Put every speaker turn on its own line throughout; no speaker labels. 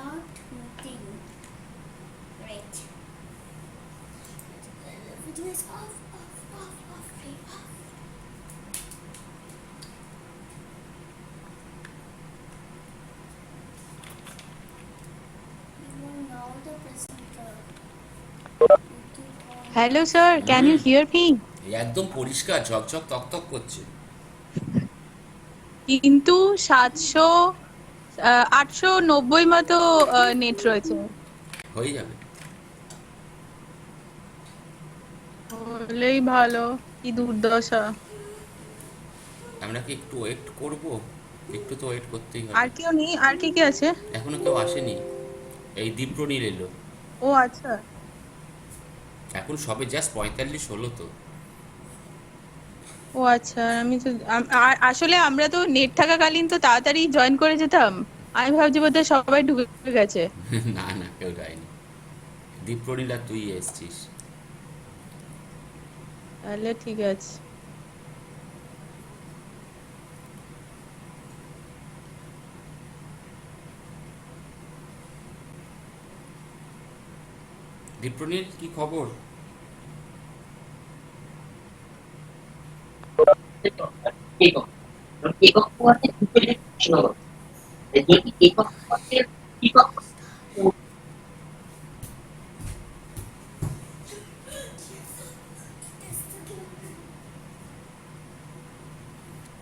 Start meeting. Great. Video is off. Okay, off. You are now the presenter.
Hello sir, can you hear me?
একদম পরিষ্কার ঝকঝক তকতক করছে।
কিন্তু 890 মতো net রয়েছে।
হয়ে যাবে।
হলেই ভালো, কি দুর্দশা।
আমরা কি একটু ওয়েট করব? একটু তো ওয়েট করতেই
আর
হবে।
কেউ নেই? আর কে কে আছে?
এখনো কেউ আসেনি। এই দীপ্রনীল এলো।
ও আচ্ছা।
এখন সবে জাস্ট 45 হলো তো।
ও আচ্ছা, আমি তো আসলে আমরা তো নেট থাকাকালীন তো তাড়াতাড়ি জয়েন করে যেতাম। আমি ভাবছি বোধহয় সবাই ঢুকে গেছে।
না না, কেউ যায়নি। দীপ্রনীল আর তুই এসছিস।
তাহলে ঠিক আছে।
দীপ্রনীল, কি খবর?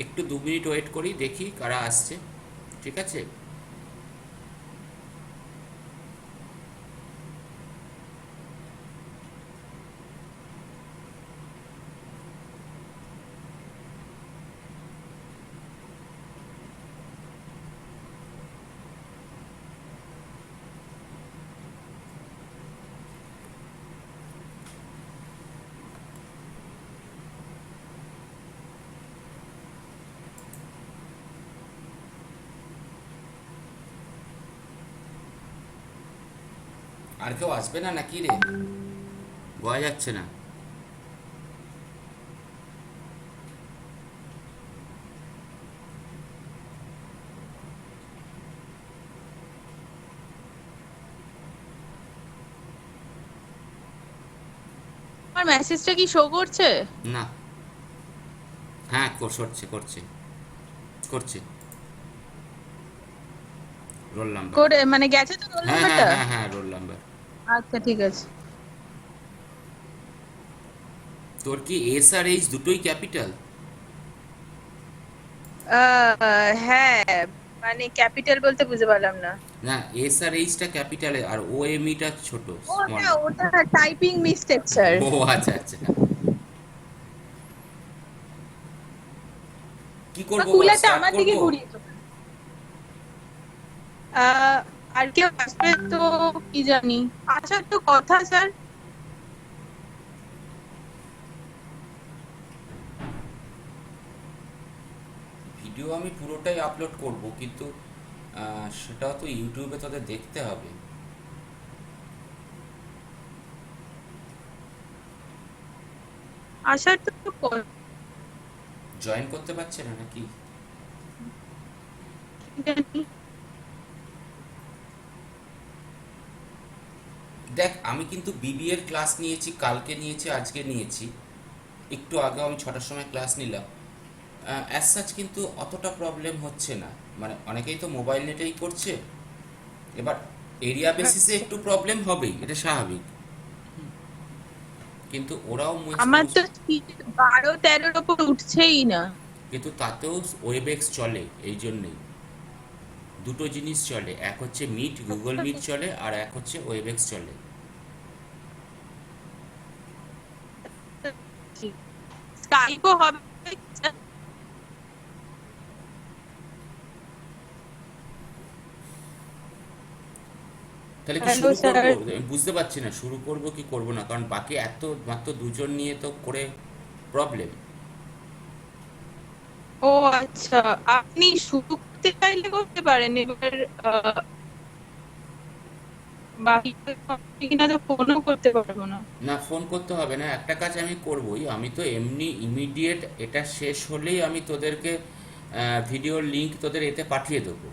একটু 2 মিনিট ওয়েট করি, দেখি কারা আসছে। ঠিক আছে। আর কেউ আসবে না নাকি রে? বোঝা যাচ্ছে না।
আমার মেসেজটা কি শো করছে?
না। হ্যাঁ, করছে করছে করছে। Roll number.
করে মানে গেছে তো রোল
হ্যাঁ হ্যাঁ
নাম্বারটা?
হ্যাঁ হ্যাঁ, রোল নাম্বার।
আচ্ছা ঠিক আছে।
তোর কি এস আর এইচ দুটোই ক্যাপিটাল?
হ্যাঁ, মানে ক্যাপিটাল বলতে বুঝতে পারলাম না।
না, এস আর এইচটা ক্যাপিটালে আর ও এম ইটা ছোট, স্মল।
ওটা ওটা টাইপিং মিস্টেক স্যার।
ও আচ্ছা আচ্ছা। কি করবো বল,
কুলারটা
স্টার্ট
আমার দিকে
করবো?
ঘুরিয়ে দেবো। আর কেউ আসবে তো কি জানি। আসার তো কথা স্যার।
ভিডিও আমি পুরোটাই আপলোড করব, কিন্তু সেটাও তো ইউটিউবে তোদের দেখতে হবে।
আসার তো
জয়েন করতে পারছে না নাকি?
কি জানি।
দেখ, আমি কিন্তু বিবিএর ক্লাস নিয়েছি, কালকে নিয়েছি, আজকে নিয়েছি। একটু আগেও আমি 6টার সময় ক্লাস নিলাম। অ্যাজ সাচ কিন্তু অতটা প্রবলেম হচ্ছে না। মানে অনেকেই তো মোবাইল নেটেই করছে। এবার এরিয়া বেসিসে একটু প্রবলেম হবেই, এটা স্বাভাবিক। কিন্তু ওরাও
আমার তো 12-13 ওপর উঠছেই না।
কিন্তু তাতেও ওয়েবেক্স চলে, এই জন্যেই। দুটো জিনিস চলে, এক হচ্ছে মিট, গুগল মিট চলে, আর এক হচ্ছে ওয়েবেক্স চলে।
স্কাইপও হবে স্যার?
তাহলে কি
হ্যালো
শুরু করব?
স্যার।
আমি বুঝতে পারছি না শুরু করব কি করব না, কারণ বাকি এত মাত্র দুজন নিয়ে তো করে প্রবলেম।
ও আচ্ছা, আপনি শুরু করতে চাইলে করতে পারেন। এবার বাকি কিনা তো ফোনও করতে পারবো না।
না, ফোন করতে হবে না, একটা কাজ আমি করবই। আমি তো এমনি ইমিডিয়েট এটা শেষ হলেই আমি তোদেরকে ভিডিওর লিংক তোদের এতে পাঠিয়ে দেবো।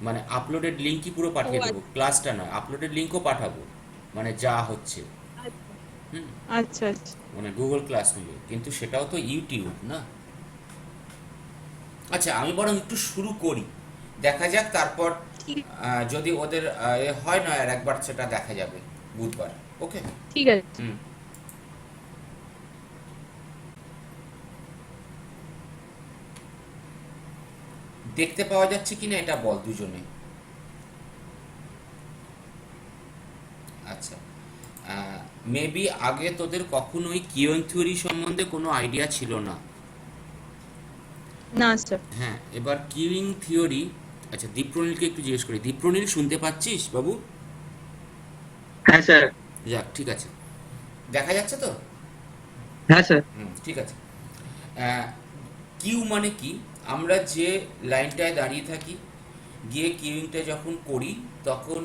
মানে আপলোডেড লিঙ্কই পুরো
ও
পাঠিয়ে দেবো, ক্লাসটা নয়, আপলোডেড লিঙ্কও পাঠাবো, মানে যা হচ্ছে।
আচ্ছা
হুম।
আচ্ছা আচ্ছা।
মানে গুগল ক্লাসরুমে, কিন্তু সেটাও তো ইউটিউব না। আচ্ছা, আমি বরং একটু শুরু করি, দেখা যাক, তারপর
ঠিক
যদি ওদের এ হয় না আর একবার সেটা দেখা যাবে বুধবার। ওকে।
ঠিক আছে।
হুম। দেখতে পাওয়া যাচ্ছে কিনা এটা বল দুজনে। আচ্ছা, মেবি আগে তোদের কখনোই কিউইং থিওরি সম্বন্ধে কোনো আইডিয়া ছিল না।
না স্যার।
হ্যাঁ, এবার কিউইং থিওরি, আচ্ছা দীপ্রনীলকে একটু জিজ্ঞেস করি। দীপ্রনীল, শুনতে পাচ্ছিস বাবু?
হ্যাঁ স্যার।
যাক, ঠিক আছে, দেখা যাচ্ছে তো?
হ্যাঁ স্যার।
হুম, ঠিক আছে। কিউ মানে কি? আমরা যে লাইনটায় দাঁড়িয়ে থাকি, গিয়ে কিউইংটা যখন করি, তখন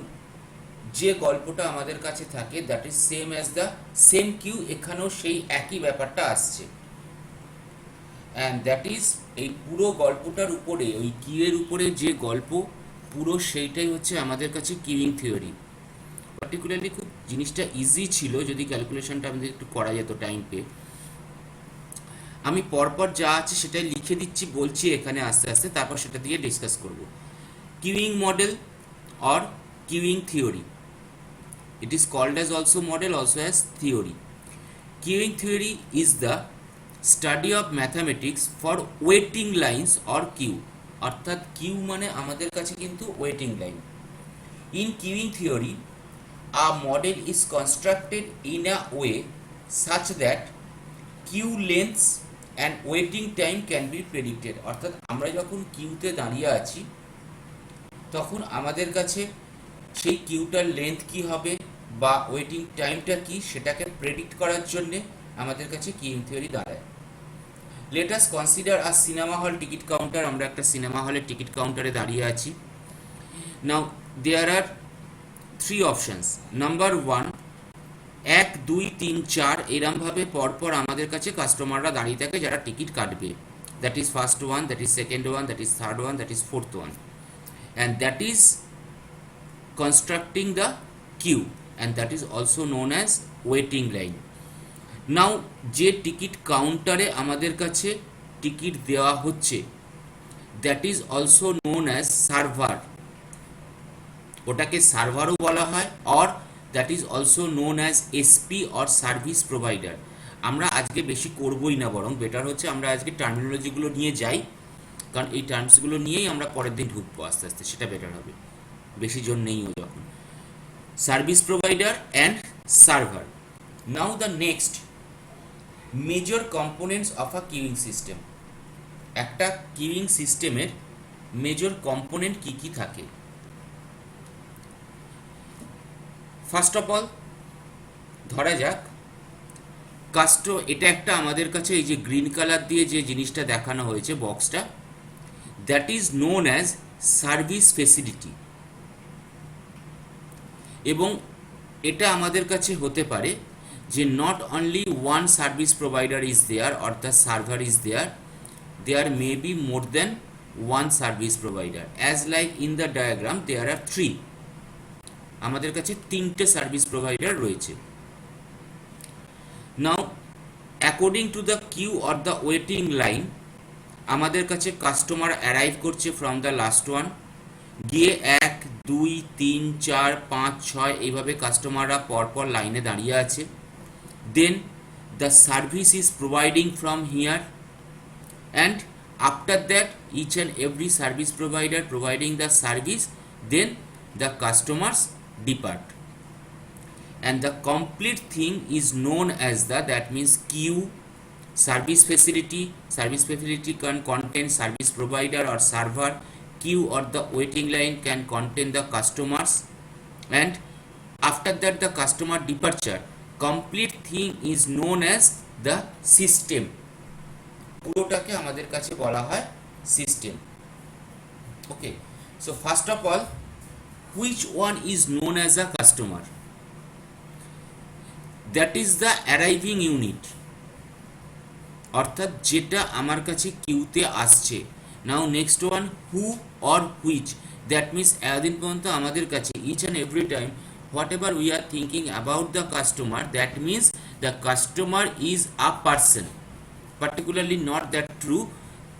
যে গল্পটা আমাদের কাছে থাকে, that is same as the same queue. এখানেও সেই একই ব্যাপারটা আসছে, অ্যান্ড দ্যাট ইজ, এই পুরো গল্পটার উপরে, ওই কিউয়ের উপরে যে গল্প পুরো, সেইটাই হচ্ছে আমাদের কাছে কিউইং থিওরি। পার্টিকুলারলি খুব জিনিসটা ইজি ছিল যদি ক্যালকুলেশনটা আমাদের একটু করা যেত টাইম পেয়ে। আমি পরপর যা আছে সেটাই লিখে দিচ্ছি, বলছি এখানে আস্তে আস্তে, তারপর সেটা দিয়ে ডিসকাস করব। Queueing model or queuing theory. It is called as also model, also as theory. Queuing theory is the study of mathematics for waiting lines or queue. অর্থাৎ কিউ মানে আমাদের কাছে কিন্তু waiting line. In queuing theory, a model is constructed in a way such that queue lengths and waiting time can be predicted. অর্থাৎ আমরা যখন কিউতে দাঁড়িয়ে আছি, তখন আমাদের কাছে সেই কিউটার লেন্থ কি হবে বা ওয়েটিং টাইমটা কি, সেটাকে প্রেডিক্ট করার জন্যে আমাদের কাছে কিউইং থিওরি দাঁড়ায়। লেট আস কনসিডার আ সিনেমা হল টিকিট কাউন্টার। আমরা একটা সিনেমা হলের টিকিট কাউন্টারে দাঁড়িয়ে আছি। নাও দেয়ার আর থ্রি অপশানস। নাম্বার ওয়ান, 1 2 3 4 এরমভাবে পরপর আমাদের কাছে কাস্টমাররা দাঁড়িয়ে থাকে যারা টিকিট কাটবে। That is first one, that is second one, that is third one, that is fourth one, and that is constructing the queue, and that is also known as waiting line. Now যে ticket কাউন্টারে আমাদের কাছে ticket দেওয়া হচ্ছে, that is also known as server. ওটাকে সার্ভারও বলা হয়, or that is also known as SP or service provider. আমরা আজকে বেশি করবই না, বরং বেটার হচ্ছে আমরা আজকে টার্মিনোলজিগুলো নিয়ে যাই, কারণ এই টার্মসগুলো নিয়েই আমরা পরের দিন ঢুকবো আস্তে আস্তে, সেটা বেটার হবে, বেশি জন নেইও যখন। Service provider and server. Now the next, major components of a queueing system. একটা কিউইং সিস্টেমের মেজর কম্পোনেন্ট কি কি থাকে। ফার্স্ট অফ অল ধরা যাক এটা একটা আমাদের কাছে এই যে গ্রিন কালার দিয়ে যে জিনিসটা দেখানো হয়েছে বক্সটা, that is known as service facility, এবং এটা আমাদের কাছে হতে পারে যে not only one service provider is there or the server is there, there may be more than one service provider, as like in the diagram there are three, আমাদের কাছে তিনটে সার্ভিস প্রোভাইডার রয়েছে। Now according to the queue or the waiting line, আমাদের কাছে customer arrive করছে from the last one, গিয়ে 1 2 3 4 5 6 এইভাবে কাস্টমাররা পরপর লাইনে দাঁড়িয়ে আছে। Then the service is providing from here, and after that each and every service provider providing the service, then the customers depart, and the complete thing is known as the, that means queue, service facility can contain service provider or server, queue or the waiting line can contain the customers, and after that the customer departure, complete thing is known as the system. পুরোটাকে আমাদের কাছে বলা হয় system. Okay, so first of all, which one is known as a customer? That is the arriving unit, অর্থাৎ যেটা আমার কাছে কিউতে আসছে। Now next one, who or which, that means এতদিন পর্যন্ত আমাদের কাছে each and every time whatever we are thinking about the customer, that means the customer is a person, particularly not that true.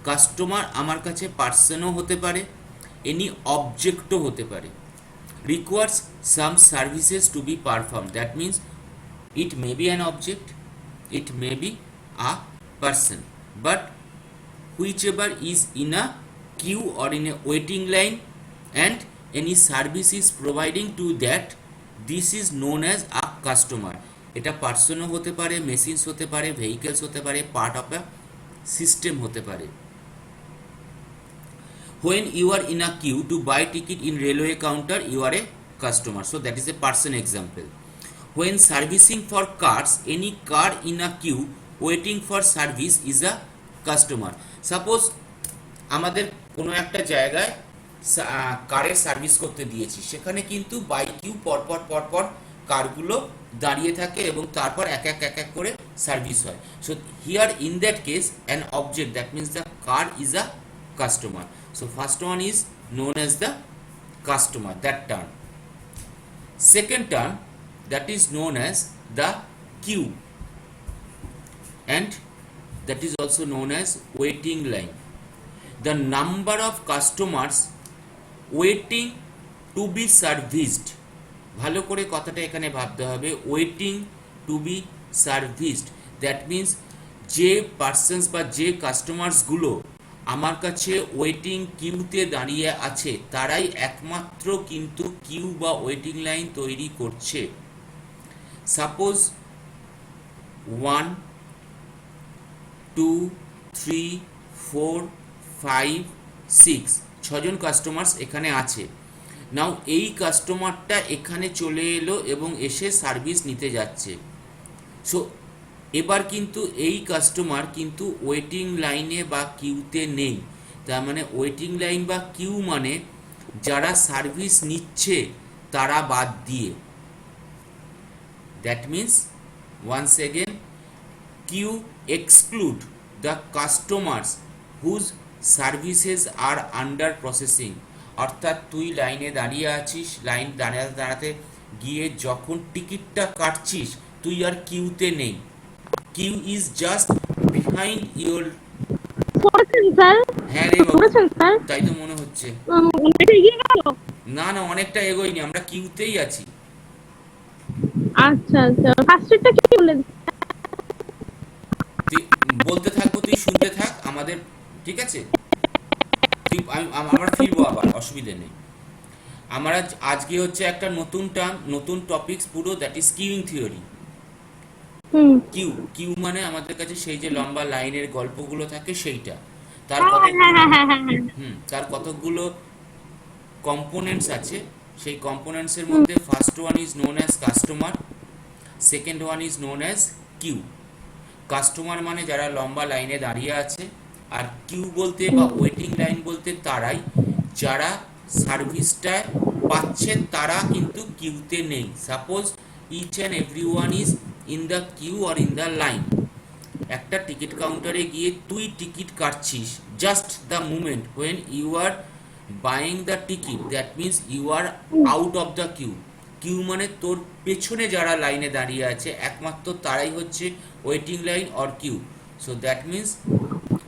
Customer আমার কাছে পার্সনও হতে পারে, any অবজেক্টও হতে পারে। requires some services to be performed, that means it may be an object, it may be a person, but whichever is in a queue or in a waiting line and any service is providing to that, this is known as a customer. এটা পার্সনও হতে পারে, machines হতে পারে, vehicles হতে পারে, part of a system হতে পারে। When you are in a queue to buy ticket in railway counter, you are a customer, so that is a person example. When servicing for cars, any car in a queue waiting for service is a customer. Suppose আমাদের কোনো একটা জায়গায় কারের service করতে দিয়েছি, সেখানে কিন্তু by Q পরপর কারগুলো দাঁড়িয়ে থাকে এবং তারপর এক এক করে সার্ভিস হয়। So here in that case an object, that means the car is a customer. So first one is known as the customer, that term. Second term, that is known as the queue, and that is also known as waiting line. The number of customers waiting to be serviced, ভালো করে কথাটা এখানে ভাবতে হবে, waiting to be serviced, that means যে persons বা যে কাস্টমার্সগুলো আমার কাছে ওয়েটিং কিউতে দাঁড়িয়ে আছে তারাই একমাত্র কিন্তু কিউ বা ওয়েটিং লাইন তৈরি করছে। সাপোজ 1 2 3 4 5 6 ছজন কাস্টমার্স এখানে আছে। নাও এই কাস্টমারটা এখানে চলে এলো এবং এসে সার্ভিস নিতে যাচ্ছে। সো এবার কিন্তু এই কাস্টমার কিন্তু ওয়েটিং লাইনে বা কিউতে নেই, তার মানে ওয়েটিং লাইন বা কিউ মানে যারা সার্ভিস নিচ্ছে তারা বাদ দিয়ে। That means once again, queue exclude the customers whose services are under processing. অর্থাৎ তুই লাইনে দাঁড়িয়ে আছিস, লাইন দাঁড়াতে গিয়ে যখন টিকিটটা কাটছিস তুই আর কিউতে নেই, queue is just behind your. হ্যাঁ রে বাবু, তাই তো মনে হচ্ছে। না না, অনেকটা এগোইনি, আমরা কিউতেই আছি।
আচ্ছা আচ্ছা, ফার্স্টটা কি বলেন?
তুই বলতে থাকবো, তুই শুনতে থাক আমাদের, ঠিক আছে? তুই আমরা ফিরবো আবার, অসুবিধে নেই। আমরা আজকে হচ্ছে একটা নতুন টার্ম, নতুন টপিকস পুরো, that is queueing theory. Queue, queue মানে আমাদের কাছে সেই যে লম্বা লাইনের গল্পগুলো থাকে সেইটা, তার কতগুলো কম্পোনেন্টস আছে। সেই কম্পোনেন্টসের মধ্যে first one is known as customer, second one is known as queue. Customer মানে যারা লম্বা লাইনে দাঁড়িয়ে আছে, আর কিউ বলতে বা ওয়েটিং লাইন বলতে তারাই যারা সার্ভিসটা পাচ্ছে, তারা কিন্তু কিউতে নেই। Suppose each and every one is in the queue or in the line. একটা টিকিট কাউন্টারে গিয়ে তুই টিকিট কাটছিস, just the moment when you are buying the ticket, that means you are out of the queue. Queue মানে তোর পেছনে যারা লাইনে দাঁড়িয়ে আছে একমাত্র তারাই হচ্ছে waiting line or queue. So that means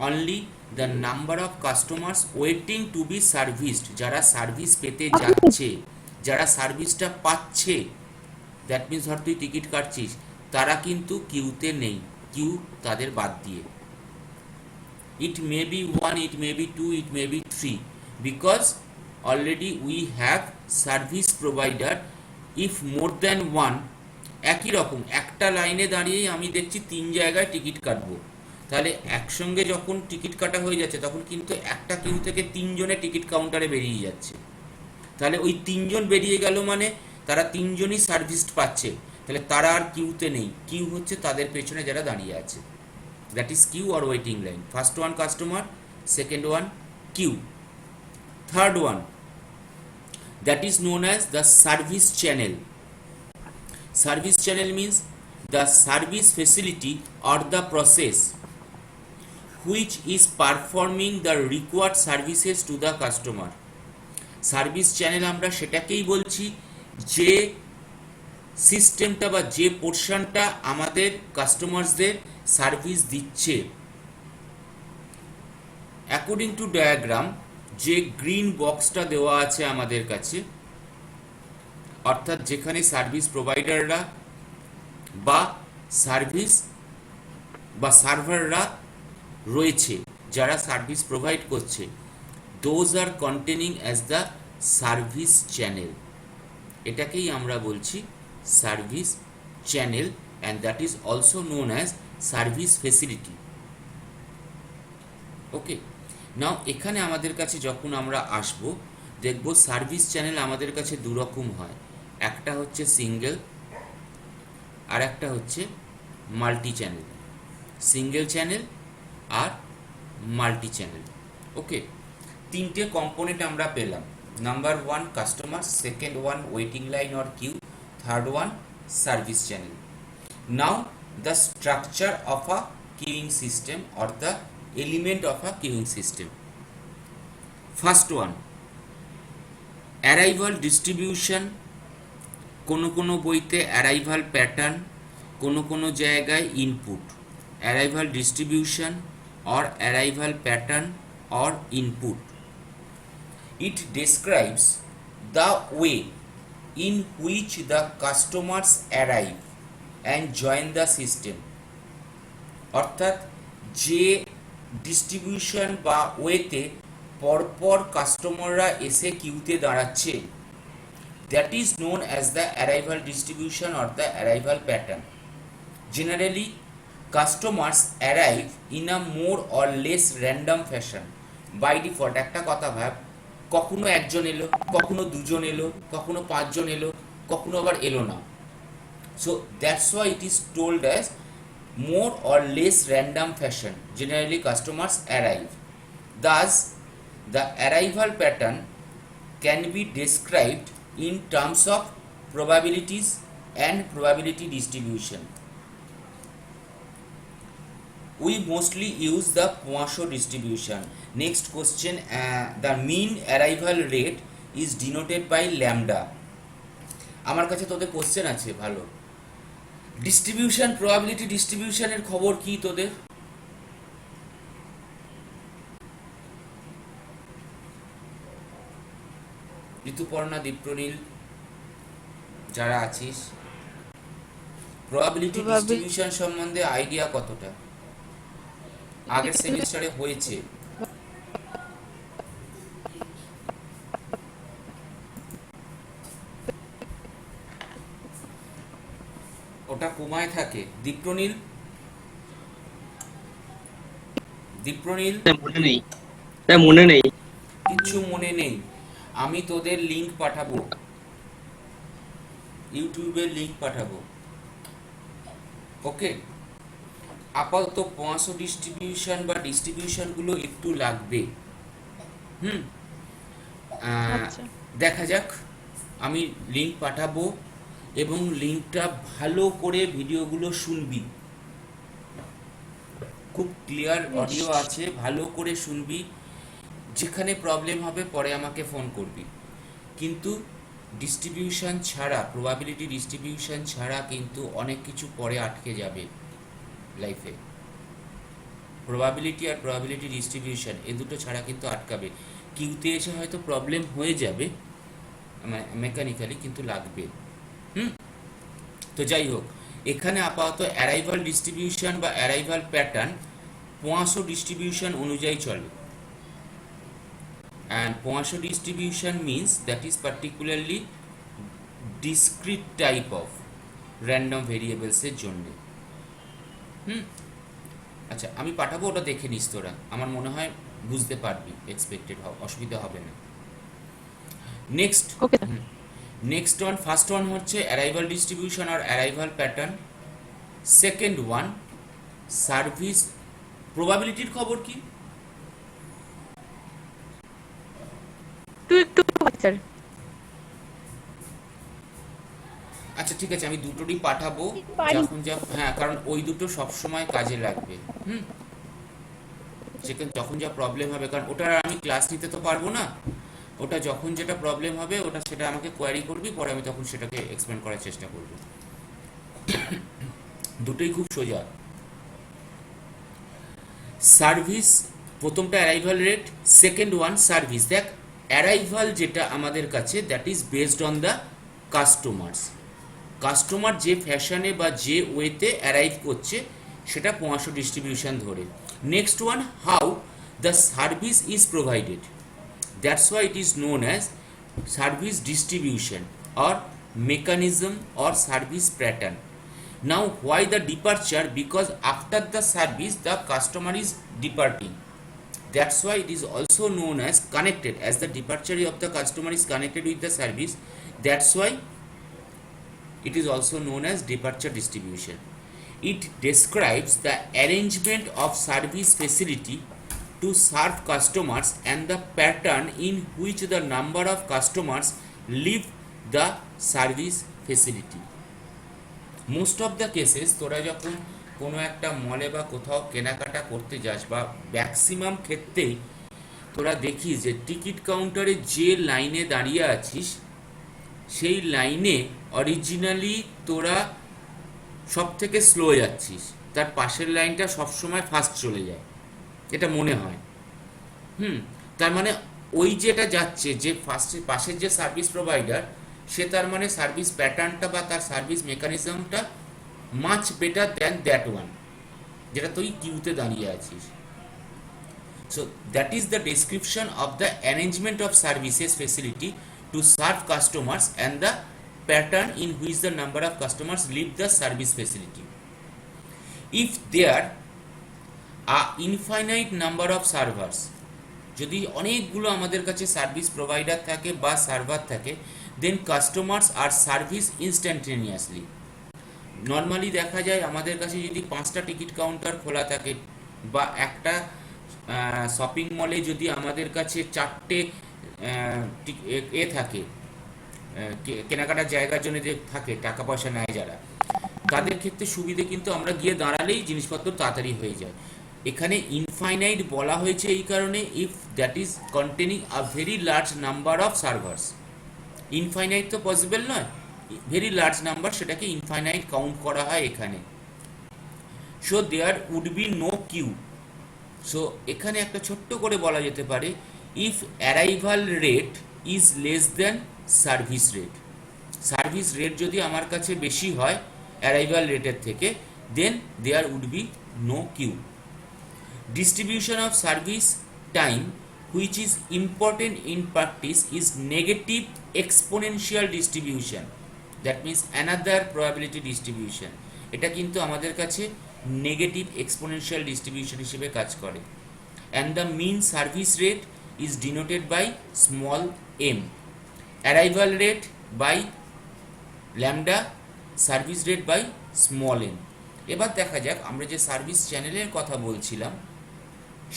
only the number of customers waiting to be serviced, যারা সার্ভিস পেতে যাচ্ছে, যারা সার্ভিসটা পাচ্ছে, দ্যাট মিনস ধর তুই টিকিট কাটছিস, তারা কিন্তু কিউতে নেই, কিউ তাদের বাদ দিয়ে। It may be 1, it may be 2, it may be 3, because already we have service provider. If more than one, একই রকম একটা লাইনে দাঁড়িয়েই আমি দেখছি 3 জায়গায় টিকিট কাটবো, তাহলে একসঙ্গে যখন টিকিট কাটা হয়ে যাচ্ছে তখন কিন্তু একটা কিউ থেকে 3 জনে টিকিট কাউন্টারে বেরিয়ে যাচ্ছে। তাহলে ওই 3 জন বেরিয়ে গেল মানে তারা 3 জনই সার্ভিস পাচ্ছে, তাহলে তারা আর কিউতে নেই। কিউ হচ্ছে তাদের পেছনে যারা দাঁড়িয়ে আছে, that is queue or waiting line. First one customer, second one queue. Third one, that is known as the service channel. Service channel means the service facility or the process which is performing the required services to the customer. Service channel আমরা সেটাকেই বলছি যে সিস্টেমটা বা যে পোর্শনটা আমাদের কাস্টমারসদের service দিচ্ছে। অ্যাকর্ডিং টু ডায়াগ্রাম যে গ্রিন বক্সটা দেওয়া আছে আমাদের কাছে, অর্থাৎ যেখানে সার্ভিস প্রোভাইডাররা বা সার্ভিস বা সার্ভাররা রয়েছে যারা সার্ভিস প্রোভাইড করছে, those are containing as the service channel. এটাকেই আমরা বলছি service channel, and that is also known as service facility. Okay, now এখানে আমাদের কাছে যখন আমরা আসব দেখব সার্ভিস চ্যানেল আমাদের কাছে দু রকম হয়, একটা হচ্ছে সিঙ্গেল আর একটা হচ্ছে মাল্টি চ্যানেল। সিঙ্গেল চ্যানেল আর মাল্টি চ্যানেল। ওকে, তিনটে কম্পোনেন্ট আমরা পেলাম। Number one customer, second one waiting line or queue, third one service channel. Now the structure of a queuing system or the element of a queuing system. First one, arrival distribution, কোনো বইতে arrival pattern, কোনো জায়গায় input, arrival distribution or arrival pattern or input. It describes the way in which the customers arrive and join the system. অর্থাৎ যে distribution বা ওয়েতে পরপর কাস্টমাররা এসে কিউতে দাঁড়াচ্ছে, that is known as the arrival distribution or the arrival pattern. Generally customers arrive in a more or less random fashion. By default একটা কথা ভাব, কখনো একজন এলো, কখনো দুজন এলো, কখনো পাঁচজন এলো, কখনো আবার এলো না। So that's why it is told as more or less random fashion. Generally customers arrive. Thus the arrival pattern can be described in terms of probabilities and probability distribution. We mostly use the Poisson distribution. Next question, the mean arrival rate is denoted by lambda. আমার কাছে তোদের question আছে ভালো। Distribution, probability ডিস্ট্রিবিউশনের খবর কি তোদের? ঋতুপর্ণা, দীপ্রনীল যারা আছিস, প্রবাবিলিটি ডিস্ট্রিবিউশন সম্বন্ধে আইডিয়া কতটা? আগের সেমিস্টারে হয়েছে। ওটা কোমায় থাকে। দীপ্রনীল,
মনে নেই।
কিচ্ছু মনে নেই। আমি তোদের লিংক পাঠাবো, ইউটিউবের লিংক পাঠাবো। ওকে, আপাতত পোয়াশো ডিস্ট্রিবিউশন বা ডিস্ট্রিবিউশনগুলো একটু লাগবে। দেখা যাক, আমি লিংক পাঠাবো এবং লিংকটা ভালো করে ভিডিওগুলো শুনবি, খুব ক্লিয়ার অডিও আছে, ভালো করে শুনবি। যেখানে প্রবলেম হবে পরে আমাকে ফোন করবি। কিন্তু ডিস্ট্রিবিউশন ছাড়া, প্রবাবিলিটি ডিস্ট্রিবিউশন ছাড়া কিন্তু অনেক কিছু পরে আটকে যাবে লাইফে। প্রবাবিলিটি আর প্রবাবিলিটি ডিস্ট্রিবিউশন এ দুটো ছাড়া কিন্তু আটকাবে। কিউতে এসে হয়তো প্রবলেম হয়ে যাবে মেকানিক্যালি, কিন্তু লাগবে। তো যাই হোক, এখানে আপাতত অ্যারাইভাল ডিস্ট্রিবিউশন বা অ্যারাইভাল প্যাটার্ন পোয়াশো ডিস্ট্রিবিউশন অনুযায়ী চলে। and Poisson distribution means that is particularly discrete type of random variables এর জন্য। আচ্ছা, আমি পাঠাবো, ওটা দেখে নিস তোরা, আমার মনে হয় বুঝতে পারবি, এক্সপেক্টেড অসুবিধা হবে না। নেক্সট ওয়ান, ফার্স্ট ওয়ান হচ্ছে অ্যারাইভাল ডিস্ট্রিবিউশন আর arrival pattern. Second one service প্রবাবিলিটির খবর কি? আচ্ছা ঠিক আছে, আমি দুটোরই পাঠাবো যখন হ্যাঁ, কারণ ওই দুটো সবসময় কাজে লাগবে। সেখানে যখন যা প্রবলেম হবে, কারণ ওটার আমি ক্লাস নিতে তো পারবো না, ওটা যখন যেটা প্রবলেম হবে ওটা সেটা আমাকে কোয়ারি করবি, পরে আমি তখন সেটাকে এক্সপ্লেন করার চেষ্টা করব। দুটোই খুব সোজা। সার্ভিস, প্রথমটা arrival rate, second one service. দেখ অ্যারাইভাল যেটা আমাদের কাছে, that is based on the customers. Customer যে ফ্যাশনে বা যে ওয়েতে অ্যারাইভ করছে সেটা পোয়াশো ডিস্ট্রিবিউশন ধরে। Next one, how the service is provided, that's why it is known as service distribution or mechanism or service pattern. Now why the departure? Because after the service the customer is departing, that's why it is also known as connected, as the departure of the customer is connected with the service, that's why it is also known as departure distribution. It describes the arrangement of service facility to serve customers and the pattern in which the number of customers leave the service facility. Most of the cases তোরা যখন কোনো একটা মলে বা কোথাও কেনাকাটা করতে যাস, বা ম্যাক্সিমাম ক্ষেত্রেই তোরা দেখিস যে টিকিট কাউন্টারে যে লাইনে দাঁড়িয়ে আছিস সেই লাইনে অরিজিনালি তোরা সব থেকে স্লো যাচ্ছিস, তার পাশের লাইনটা সবসময় ফাস্ট চলে যায়, এটা মনে হয়। তার মানে ওই যেটা যাচ্ছে, যে ফার্স্টে পাশের যে সার্ভিস প্রোভাইডার, সে তার মানে সার্ভিস প্যাটার্নটা বা তার সার্ভিস মেকানিজমটা much better than that one, যেটা তুই কিউতে দাঁড়িয়ে আছিস। So that is the description of the arrangement of services facility to serve customers and the pattern in which the number of customers leave the service facility. If there a infinite number of servers, যদি অনেকগুলো আমাদের কাছে service provider থাকে বা server থাকে, দেন customers আর service instantaneously. Normally দেখা যায় আমাদের কাছে যদি 5টা টিকিট কাউন্টার খোলা থাকে, বা একটা শপিং মলে যদি আমাদের কাছে 4টে থাকে, কেনাকাটার জায়গার জন্য যে থাকে, টাকা পয়সা নেয় যারা, তাদের ক্ষেত্রে সুবিধে কিন্তু আমরা গিয়ে দাঁড়ালেই জিনিসপত্র তাড়াতাড়ি হয়ে যায়। এখানে ইনফাইনাইট বলা হয়েছে এই কারণে, if that is containing a very large number of servers. Infinite তো পসিবল নয়, ভেরি লার্জ নাম্বার, সেটাকে ইনফাইনাইট কাউন্ট করা হয় এখানে। So there would be no queue. So এখানে একটা ছোট্ট করে বলা যেতে পারে, if arrival rate is less then service rate, service rate যদি আমার কাছে বেশি হয় অ্যারাইভাল রেটের থেকে, then there would be no queue. Distribution of service time, which is important in practice, is negative exponential distribution, that means another probability distribution. এটা কিন্তু আমাদের কাছে নেগেটিভ এক্সপোনেনশিয়াল ডিস্ট্রিবিউশন হিসেবে কাজ করে। and the mean service rate is denoted by small m, arrival rate by lambda, service rate by small m. এবার দেখা যাক আমরা যে সার্ভিস চ্যানেলের কথা বলছিলাম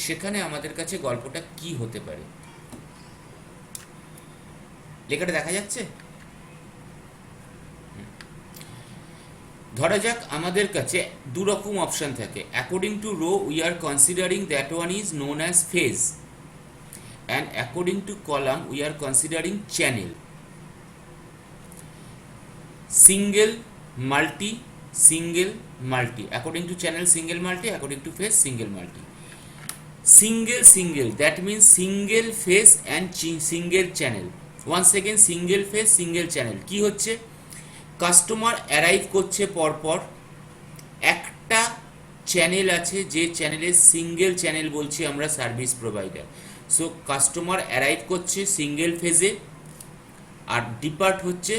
সেখানে আমাদের কাছে গল্পটা কি হতে পারে। লেখাটা দেখা যাচ্ছে? ধরা যাক আমাদের কাছে দু রকম অপশন থাকে। According to row we are considering that one is known as phase, and according to column we are considering channel. Single, multi, single, multi. According to channel single multi, according to phase single multi. single, that means single phase and single channel. once again single phase single channel কি হচ্ছে, customer arrive করছে পরপর, একটা channel আছে যে চ্যানেলের single channel বলছি আমরা service provider. So customer arrive করছে সিঙ্গেল ফেজে আর ডিপার্ট হচ্ছে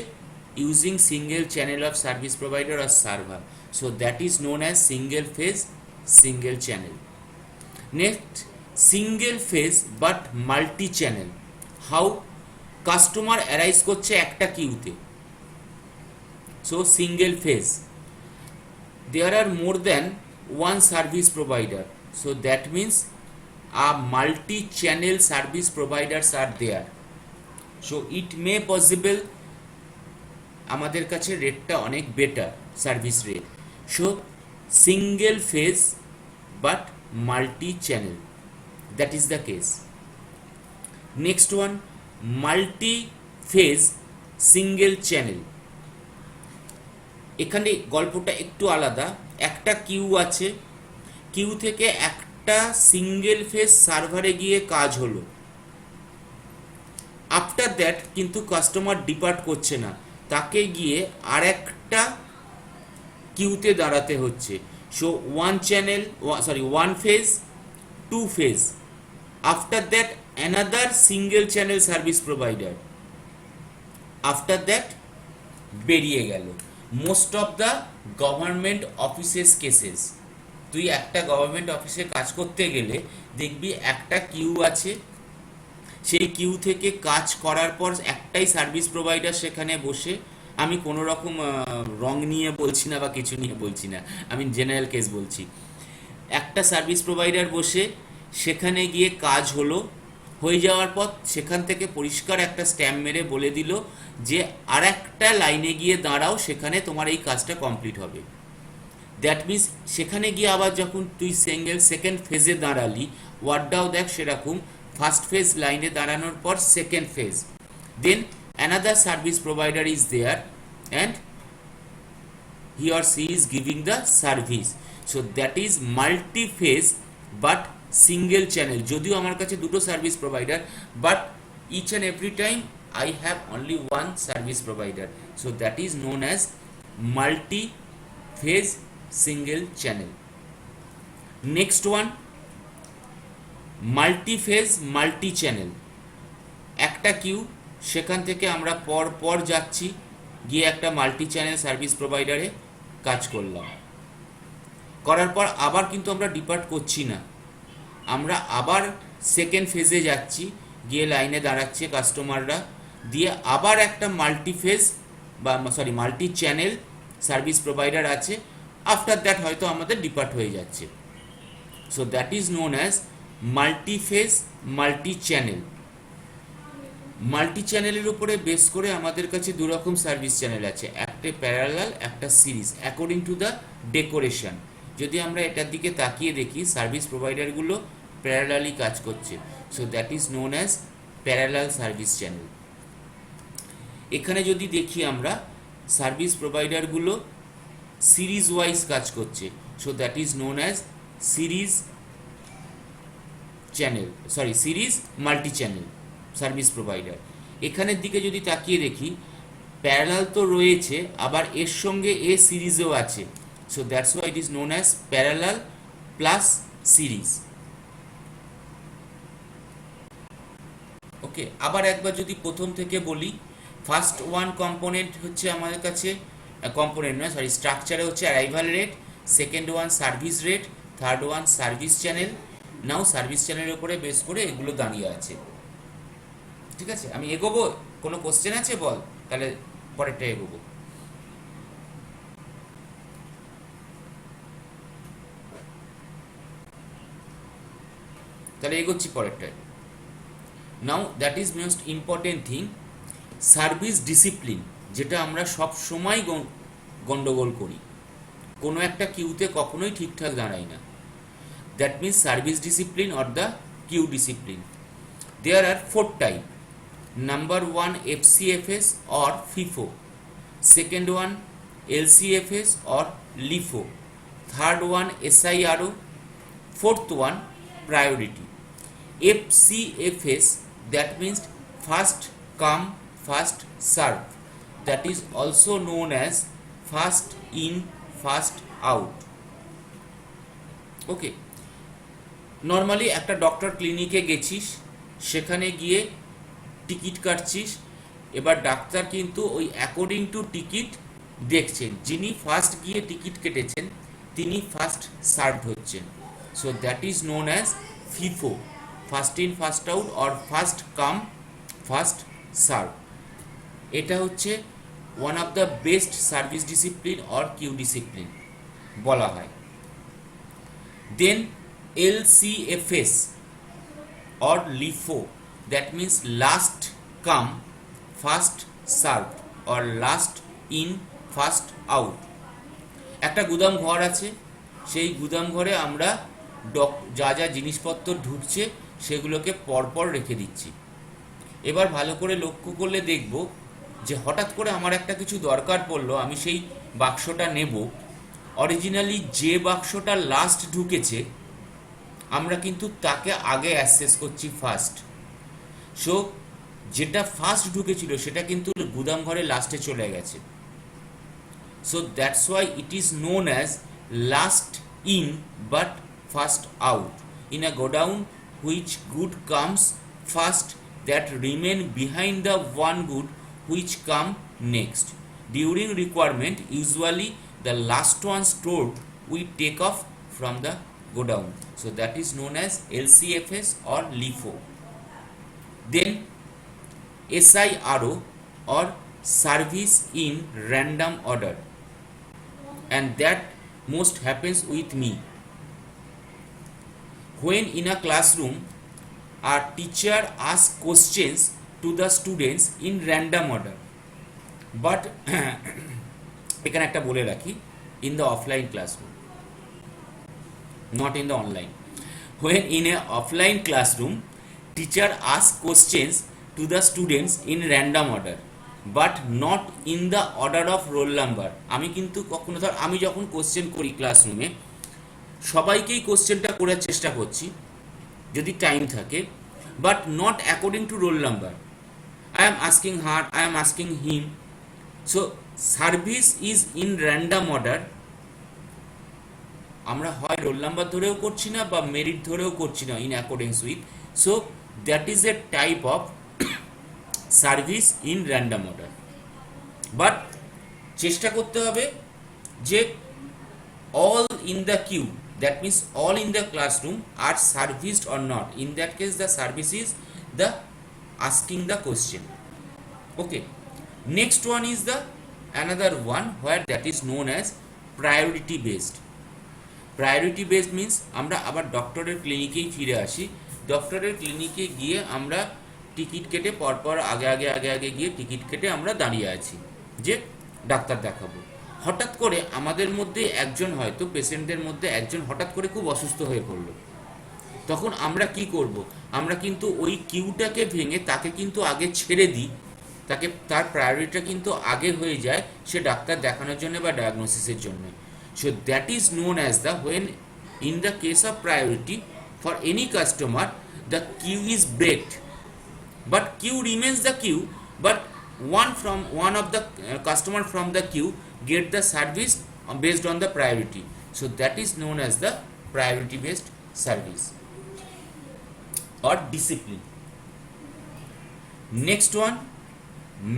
using single channel of service provider আর server. So that is known as single phase single channel. Next, single phase but multi channel. How, customer arise করছে একটা কিউতে, so single phase. There are more than one service provider, so that means a multi channel service providers are there. So it may possible আমাদের কাছে রেটটা অনেক better service rate. So single phase but multi channel, that is the case. Next one, multi phase single channel. এখানে গল্পটা একটু আলাদা। একটা Q আছে, কিউ থেকে একটা সিঙ্গেল ফেজ সার্ভারে গিয়ে কাজ হলো। আফটার দ্যাট কিন্তু কাস্টমার ডিপার্ট করছে না, তাকে গিয়ে আর একটা কিউতে দাঁড়াতে হচ্ছে। So one phase, two phase, after that another single channel service provider, after that বেরিয়ে গেল। Most of the government offices cases, তুই একটা গভর্নমেন্ট অফিসে কাজ করতে গেলে দেখবি একটা কিউ আছে, সেই কিউ থেকে কাজ করার পর একটাই সার্ভিস প্রোভাইডার সেখানে বসে, আমি কোনো রকম রং নিয়ে বলছি না বা কিছু নিয়ে বলছি না, আমি জেনারেল কেস বলছি, একটা সার্ভিস প্রোভাইডার বসে সেখানে গিয়ে কাজ হয়ে যাওয়ার পর সেখান থেকে পরিষ্কার একটা স্ট্যাম্প মেরে বলে দিল যে আর একটা লাইনে গিয়ে দাঁড়াও, সেখানে তোমার এই কাজটা কমপ্লিট হবে। দ্যাট মিনস সেখানে গিয়ে আবার যখন তুই সেকেন্ড ফেজে দাঁড়ালি, ওয়ার্ডটাও দেখ সেরকম, ফার্স্ট ফেজ লাইনে দাঁড়ানোর পর second phase, then another service provider is there and he or she is giving the service. So that is multi phase but single channel. যদিও আমার কাছে দুটো service provider, but each and every time I have only one service provider. So that is known as multi phase single channel. Next one, multi phase multi channel. একটা Q, সেখান থেকে আমরা পর যাচ্ছি, গিয়ে একটা মাল্টি চ্যানেল সার্ভিস প্রোভাইডারে কাজ করলাম। করার পর আবার কিন্তু আমরা ডিপার্ট করছি না, আমরা আবার সেকেন্ড ফেজে যাচ্ছি, গিয়ে লাইনে দাঁড়াচ্ছে কাস্টমাররা, দিয়ে আবার একটা মাল্টি চ্যানেল সার্ভিস প্রোভাইডার আছে, আফটার দ্যাট হয়তো আমাদের ডিপার্ট হয়ে যাচ্ছে। So that is known as multi phase multi channel. Multi চ্যানেলের উপরে বেস করে আমাদের কাছে দু রকম সার্ভিস চ্যানেল আছে, একটা প্যারালাল, একটা series, according to the decoration. যদি আমরা এটার দিকে তাকিয়ে দেখি, সার্ভিস প্রোভাইডারগুলো প্যারালালি কাজ করছে, so that is known as parallel service channel. এখানে যদি দেখি আমরা, সার্ভিস প্রোভাইডারগুলো সিরিজ ওয়াইজ কাজ করছে, so that is known as series multi channel service provider. এখানের দিকে যদি তাকিয়ে দেখি, প্যারালাল তো রয়েছে, আবার এর সঙ্গে এ সিরিজও আছে, so that's why it is known as parallel plus series. Okay, আবার একবার যদি প্রথম থেকে বলি, ফার্স্ট ওয়ান কম্পোনেন্ট হচ্ছে আমাদের কাছে, স্ট্রাকচারে হচ্ছে arrival rate, second one service rate, third one service channel. Now service চ্যানেলের উপরে বেস করে এগুলো দাঁড়িয়ে আছে। ঠিক আছে, আমি এগোবো? কোনো কোশ্চেন আছে বল, তাহলে পরেরটা এগোবো। তাহলে এগোচ্ছি পরেরটায়। Now that is most important thing, service discipline, যেটা আমরা সব সময় গন্ডগোল করি, কোনো একটা কিউতে কখনোই ঠিকঠাক দাঁড়াই না। That means service discipline or the queue discipline. There are 4 type. Number 1, FCFS or FIFO. Second one, LCFS or LIFO. Third one, SIRO. Fourth one, priority. FCFS, that means first come first serve, that is also known as first in first out. Okay, normally একটা doctor ক্লিনিকে গেছিস, সেখানে গিয়ে ticket কাটছিস, এবার doctor কিন্তু ওই according to ticket দেখছেন, যিনি ফার্স্ট গিয়ে টিকিট কেটেছেন তিনি ফার্স্ট সার্ভড হচ্ছেন। So that is known as FIFO, first in first out or first come first serve. এটা হচ্ছে one of the best service discipline or queue discipline বলা হয়। দেন LCFS or LIFO, that means last come first served or last in first out. একটা গুদাম ঘর আছে, সেই গুদাম ঘরে আমরা যা যা জিনিসপত্র ঢুকছে সেগুলোকে পরপর রেখে দিচ্ছি। এবার ভালো করে লক্ষ্য করলে দেখব যে হঠাৎ করে আমার একটা কিছু দরকার পড়লো, আমি সেই বাক্সটা নেব। অরিজিনালি যে বাক্সটা লাস্ট ঢুকেছে আমরা কিন্তু তাকে আগে অ্যাক্সেস করছি ফার্স্ট। সো যেটা ফার্স্ট ঢুকেছিল সেটা কিন্তু গুদাম ঘরে লাস্টে চলে গেছে। So that's why it is known as last in but first out. In a godown which good comes first that remain behind the one good which come next. During requirement, usually the last one stored we take off from the godown. So that is known as LCFS or LIFO. Then SIRO or service in random order, and that most happens with me. When in a classroom, a teacher asks questions to the students in random order, but এখানে একটা বলে রাখি, in the offline classroom, not in the online. When in a offline classroom, teacher asks questions to the students in random order, but not in the order of roll number. আমি কিন্তু কখনো ধর আমি যখন কোশ্চেন করি ক্লাসরুমে সবাইকেই কোশ্চেনটা করার চেষ্টা করছি যদি টাইম থাকে, but not according to roll number. I am asking her, I am asking him. So service is in random order. আমরা হয় রোল নাম্বার ধরেও করছি না বা মেরিট ধরেও করছি না, in accordance with. So that is a type of service in random order. But চেষ্টা করতে হবে যে all in the queue, that means all in the classroom are serviced or not. In that case the service is the asking the question. Okay, next one is the another one where that is known as priority based. Priority based means আমরা আবার ডক্টরের ক্লিনিকেই ফিরে আসি। ডক্টরের ক্লিনিকে গিয়ে আমরা ticket কেটে পরপর আগে আগে আগে আগে গিয়ে টিকিট কেটে আমরা দাঁড়িয়ে আছি যে ডাক্তার দেখাবো। হঠাৎ করে আমাদের মধ্যে একজন, হয়তো পেশেন্টদের মধ্যে একজন হঠাৎ করে খুব অসুস্থ হয়ে পড়লো, তখন আমরা কি করব? আমরা কিন্তু ওই কিউটাকে ভেঙে তাকে কিন্তু আগে ছেড়ে দিই, তাকে তার প্রায়োরিটিটা কিন্তু আগে হয়ে যায় সে ডাক্তার দেখানোর জন্য বা ডায়াগনোসিসের জন্য। So that is known as the when in the case of priority for any customer the queue is breaked, but queue remains the queue, but one of the customer from the queue get the service based on the priority. So that is known as the priority based service or discipline. Next one,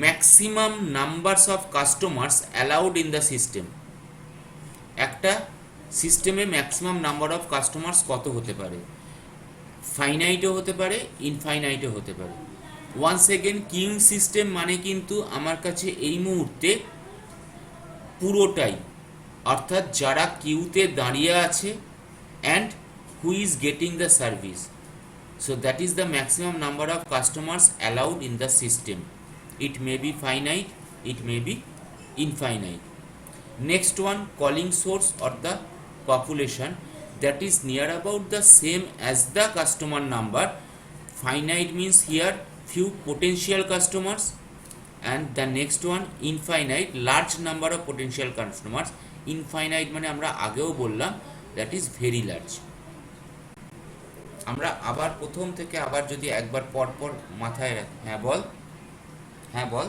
maximum numbers of customers allowed in the system. একটা সিস্টেমে maximum number of customers কত হতে পারে? ফাইনাইটও হতে পারে, ইনফাইনাইটও হতে পারে। Once again, queueing system মানে কিন্তু আমার কাছে এই মুহূর্তে পুরোটাই, অর্থাৎ যারা কিউতে দাঁড়িয়ে আছে and who is getting the service. So that is the maximum number of customers allowed in the system. It may B finite, it may B infinite. Next one, calling source or the population, that is near about the same as the customer number. Finite means here few potential customers, and the next one infinite, large number of potential customers. Infinite মানে আমরা আগেও বললাম that is very large. আমরা আবার প্রথম থেকে আবার যদি একবার পরপর মাথায় রাখি, হ্যাঁ বল, হ্যাঁ বল।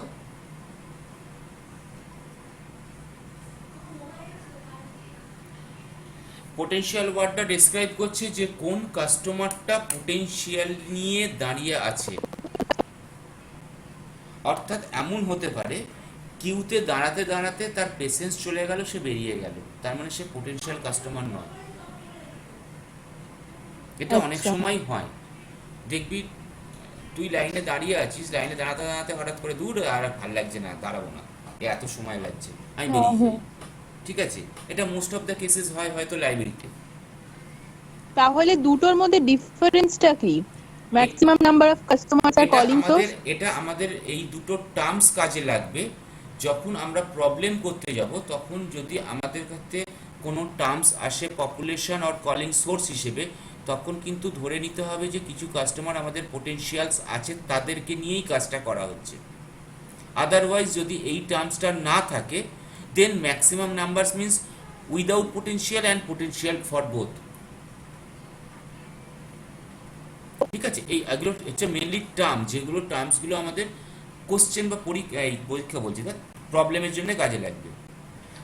পোটেনশিয়াল ওয়ার্ডটা ডেসক্রাইব করছে যে কোন কাস্টমারটা পোটেনশিয়াল নিয়ে দাঁড়িয়ে আছে। অর্থাৎ এমন হতে পারে কিউতে দাঁড়াতে দাঁড়াতে তার পেশেন্স চলে গেল, সে বেরিয়ে গেল, তার মানে সে পোটেনশিয়াল কাস্টমার নয়। এটা অনেক সময় হয়, দেখবি তুই লাইনে দাঁড়িয়ে আছিস, লাইনে দাঁড়াতে দাঁড়াতে হঠাৎ করে দূর আর ভাল লাগছে না, দাঁড়াবো না, এত সময় লাগছে, আমি বেরিয়ে যাই। ঠিক আছে, এটা মোস্ট অফ দ্য কেসেস হয় হয়তো লাইব্রেরিতে।
তাহলে দুটোর মধ্যে ডিফারেন্সটা কি? Maximum number of কাস্টমারস are calling source.
এটা আমাদের এই দুটো টার্মস কাজে লাগবে যখন আমরা প্রবলেম করতে যাব। তখন যদি আমাদের কাছে কোনো টার্মস আসে পপুলেশন আর কলিং সোর্স হিসেবে, তখন কিন্তু ধরে নিতে হবে যে কিছু কাস্টমার আমাদের পোটেনশিয়ালস আছে, তাদেরকে নিয়েই কাজটা করা হচ্ছে। আদারওয়াইজ যদি এই টার্মসটা না থাকে, then maximum numbers means without potential and potential for both. ঠিক আছে, এগুলো হচ্ছে মেনলি টার্ম, যেগুলো টার্মসগুলো আমাদের কোশ্চেন বা পরীক্ষা বলছি না, প্রবলেমের জন্য কাজে লাগবে।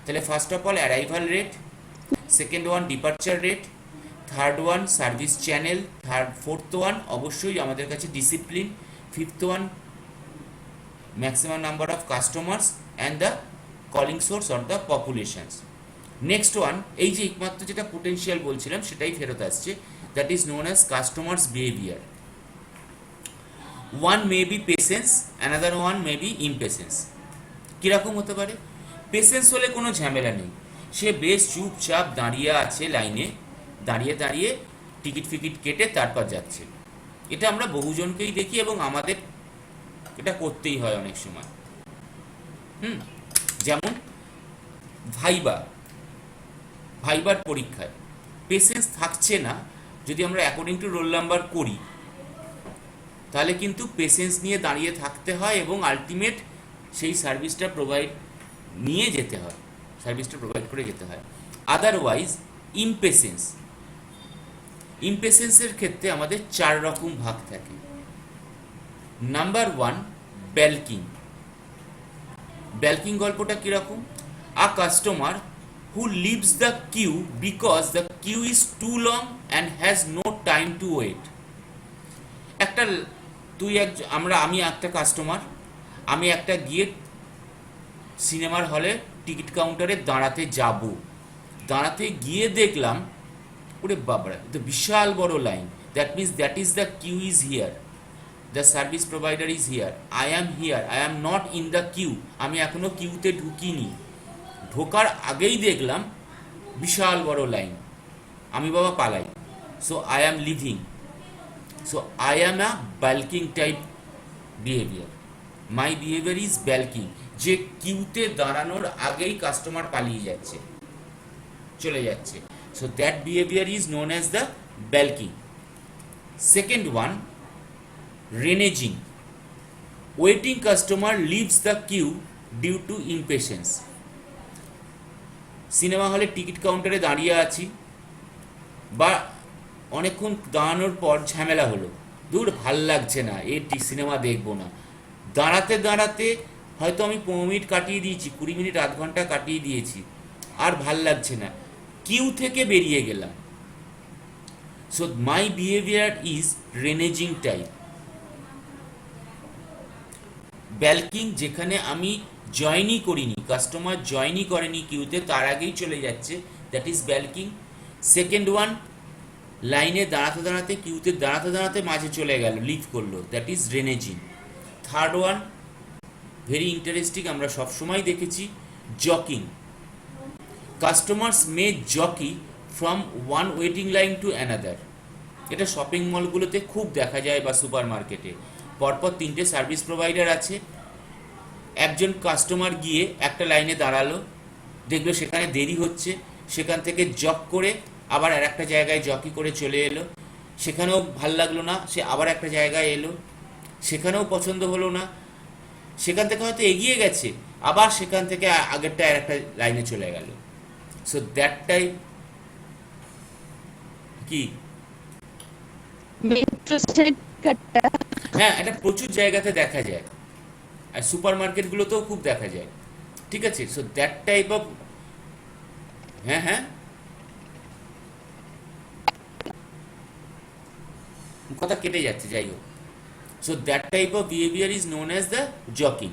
তাহলে first of all arrival rate, second one departure rate, third one service channel, fourth one অবশ্যই আমাদের কাছে discipline, fifth one maximum number of customers and the calling source or the populations. Next one, এই যে একমাত্র যেটা potential বলছিলাম সেটাই ফেরত আসছে, that is known as customers behaviour. One may be patience, another one may be impatience. কীরকম হতে পারে? পেশেন্স হলে কোনো ঝামেলা নেই, সে বেশ চুপচাপ দাঁড়িয়ে আছে লাইনে, দাঁড়িয়ে দাঁড়িয়ে টিকিট ফিকিট কেটে তারপর যাচ্ছে। এটা আমরা বহুজনকেই দেখি এবং আমাদের এটা করতেই হয় অনেক সময়। যেমন ভাইবার পরীক্ষায় পেশেন্স থাকছে না, যদি আমরা অ্যাকর্ডিং টু রোল নাম্বার করি তাহলে কিন্তু পেশেন্স নিয়ে দাঁড়িয়ে থাকতে হয় এবং আলটিমেট সেই সার্ভিসটা নিয়ে যেতে হয়, সার্ভিসটা প্রোভাইড করে যেতে হয়। আদারওয়াইজ ইমপেশেন্সের ক্ষেত্রে আমাদের 4 রকম ভাগ থাকে। নাম্বার 1, ব্যালকিং গল্পটা কিরকম? আ customer who leaves the queue because the queue is too long and has no time to wait. আমি একটা কাস্টমার, আমি একটা গিয়ে সিনেমার হলে টিকিট কাউন্টারে দাঁড়াতে গিয়ে দেখলাম ওরে বাবরা, তো বিশাল বড় লাইন। That means that is the queue is here, the service provider is here, I am not in the queue. আমি এখনো কিউতে ঢুকিনি, ঢোকার আগেই দেখলাম বিশাল বড় লাইন, আমি বাবা পালাই। So I am leaving, so I am a balking type behaviour. My behaviour is balking, যে কিউতে দাঁড়ানোর আগেই কাস্টমার পালিয়ে যাচ্ছে, চলে যাচ্ছে। So that behaviour is known as the balking. Second one, reneging, waiting customer leaves the queue due to impatience. Cinema হলে ticket কাউন্টারে দাঁড়িয়ে আছি বা অনেকক্ষণ দাঁড়ানোর পর ঝামেলা হলো, দূর ভাল লাগছে না, সিনেমা দেখবো না, দাঁড়াতে দাঁড়াতে হয়তো আমি 15 মিনিট কাটিয়ে দিয়েছি, 20 মিনিট, আধ ঘন্টা কাটিয়ে দিয়েছি, আর ভাল লাগছে না, কিউ থেকে বেরিয়ে গেলাম। So my behaviour is reneging type. Balking, যেখানে আমি জয়েনই করিনি, কাস্টমার জয়েনই করেনি কিউতে, তার আগেই চলে যাচ্ছে, that is balking. Second one, লাইনে দাঁড়াতে কিউতে দাঁড়াতে মাঝে চলে গেল, লিভ করলো, that is reneging. Third one, very interesting, আমরা সবসময় দেখেছি, jockeying. Customers may jockey from one waiting line to another. এটা শপিং মলগুলোতে খুব দেখা যায় বা সুপার মার্কেটে। পরপর 3টে সার্ভিস প্রোভাইডার আছে, একজন কাস্টমার গিয়ে একটা লাইনে দাঁড়ালো, দেখলো সেখানে দেরি হচ্ছে, সেখান থেকে জক করে আবার আর একটা জায়গায় জকি করে চলে এলো, সেখানেও ভাল লাগলো না, সে আবার একটা জায়গায় এলো, সেখানেও পছন্দ হলো না, সেখান থেকে হয়তো এগিয়ে গেছে, আবার সেখান থেকে আগেরটা আর একটা লাইনে চলে গেল। সো দ্যাট টাইপ কি, হ্যাঁ, এটা প্রচুর জায়গাতে দেখা যায়, আর সুপার মার্কেটগুলোতেও খুব দেখা যায়। ঠিক আছে, সো দ্যাট টাইপ অফ, হ্যাঁ কথা কেটে যাচ্ছে, যাই হোক। So that type of behaviour is known as the jockeying.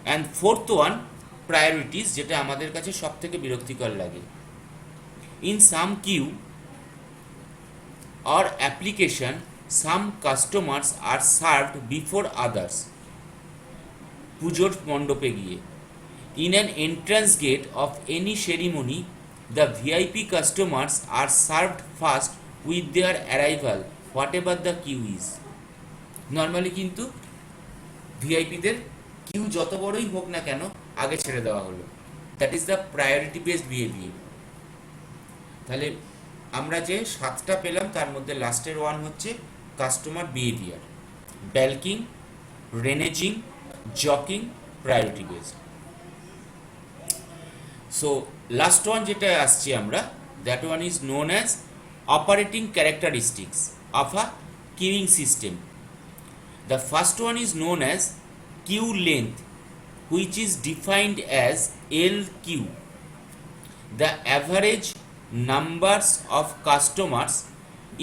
And fourth one, priorities, যেটা আমাদের কাছে সব থেকে বিরক্তিকর লাগে। In some queue or application, some customers are served before others. পুজোর মণ্ডপে গিয়ে, in an entrance gate of any ceremony, the VIP customers are served first with their arrival, whatever the queue is. Normally কিন্তু ভিআইপিদের Q যত বড়ই হোক না কেন আগে ছেড়ে দেওয়া হলো, that is the priority based behaviour. তাহলে আমরা যে 7টা পেলাম তার মধ্যে লাস্টের ওয়ান হচ্ছে customer behaviour, balking, reneging, jockeying, priority based. So last one যেটা আসছি আমরা, that one is known as operating characteristics of a queueing system. The first one is known as queue length, which is defined as LQ, the average numbers of customers